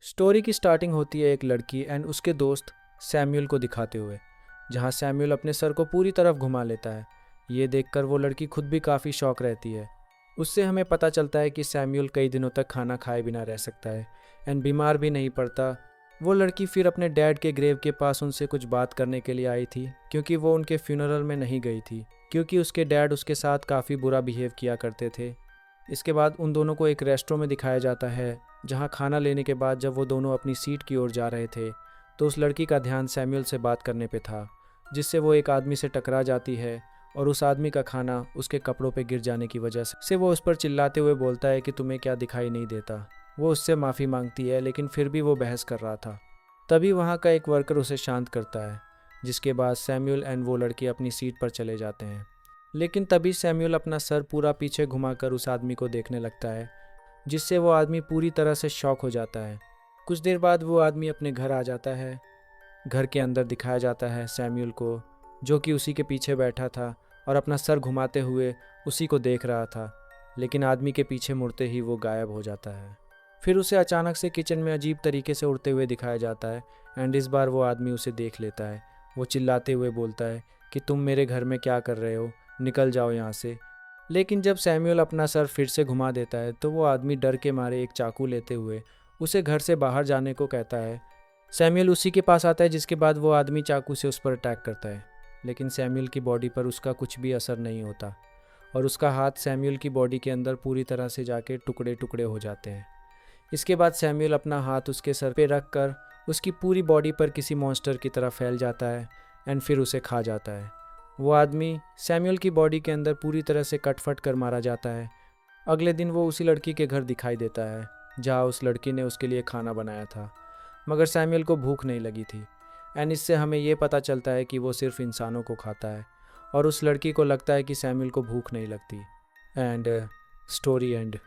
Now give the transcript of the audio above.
Story की starting होती है एक लड़की एंड उसके दोस्त सैम्यूल को दिखाते हुए, जहाँ सैम्यूल अपने सर को पूरी तरफ घुमा लेता है। ये देखकर वो लड़की खुद भी काफ़ी शौक रहती है। उससे हमें पता चलता है कि सैम्यूल कई दिनों तक खाना खाए बिना रह सकता है एंड बीमार भी नहीं पड़ता। वो लड़की फिर अपने डैड के ग्रेव के पास उनसे कुछ बात करने के लिए आई थी, क्योंकि वो उनके फ्यूनरल में नहीं गई थी, क्योंकि उसके डैड उसके साथ काफ़ी बुरा बिहेव किया करते थे। इसके बाद उन दोनों को एक रेस्टोरेंट में दिखाया जाता है, जहां खाना लेने के बाद जब वो दोनों अपनी सीट की ओर जा रहे थे तो उस लड़की का ध्यान सैमुअल से बात करने पे था, जिससे वो एक आदमी से टकरा जाती है और उस आदमी का खाना उसके कपड़ों पे गिर जाने की वजह से वो उस पर चिल्लाते हुए बोलता है कि तुम्हें क्या दिखाई नहीं देता। वो उससे माफ़ी मांगती है, लेकिन फिर भी वो बहस कर रहा था। तभी वहाँ का एक वर्कर उसे शांत करता है, जिसके बाद सैमुअल एंड वो लड़के अपनी सीट पर चले जाते हैं। लेकिन तभी सैमुअल अपना सर पूरा पीछे घुमाकर उस आदमी को देखने लगता है, जिससे वो आदमी पूरी तरह से शॉक हो जाता है। कुछ देर बाद वो आदमी अपने घर आ जाता है। घर के अंदर दिखाया जाता है सैमुअल को, जो कि उसी के पीछे बैठा था और अपना सर घुमाते हुए उसी को देख रहा था, लेकिन आदमी के पीछे मुड़ते ही वो गायब हो जाता है। फिर उसे अचानक से किचन में अजीब तरीके से उड़ते हुए दिखाया जाता है एंड इस बार वो आदमी उसे देख लेता है। वो चिल्लाते हुए बोलता है कि तुम मेरे घर में क्या कर रहे हो, निकल जाओ यहाँ से। लेकिन जब सैमुअल अपना सर फिर से घुमा देता है तो वो आदमी डर के मारे एक चाकू लेते हुए उसे घर से बाहर जाने को कहता है। सैमुअल उसी के पास आता है, जिसके बाद वो आदमी चाकू से उस पर अटैक करता है, लेकिन सैमुअल की बॉडी पर उसका कुछ भी असर नहीं होता और उसका हाथ सैमुअल की बॉडी के अंदर पूरी तरह से जाके टुकड़े टुकड़े हो जाते हैं। इसके बाद सैमुअल अपना हाथ उसके सर पे रख कर उसकी पूरी बॉडी पर किसी मॉन्स्टर की तरह फैल जाता है एंड फिर उसे खा जाता है। वो आदमी सैमुअल की बॉडी के अंदर पूरी तरह से कट-फट कर मारा जाता है। अगले दिन वो उसी लड़की के घर दिखाई देता है, जहाँ उस लड़की ने उसके लिए खाना बनाया था, मगर सैमुअल को भूख नहीं लगी थी एंड इससे हमें ये पता चलता है कि वो सिर्फ इंसानों को खाता है और उस लड़की को लगता है कि सैमुअल को भूख नहीं लगती। And story and.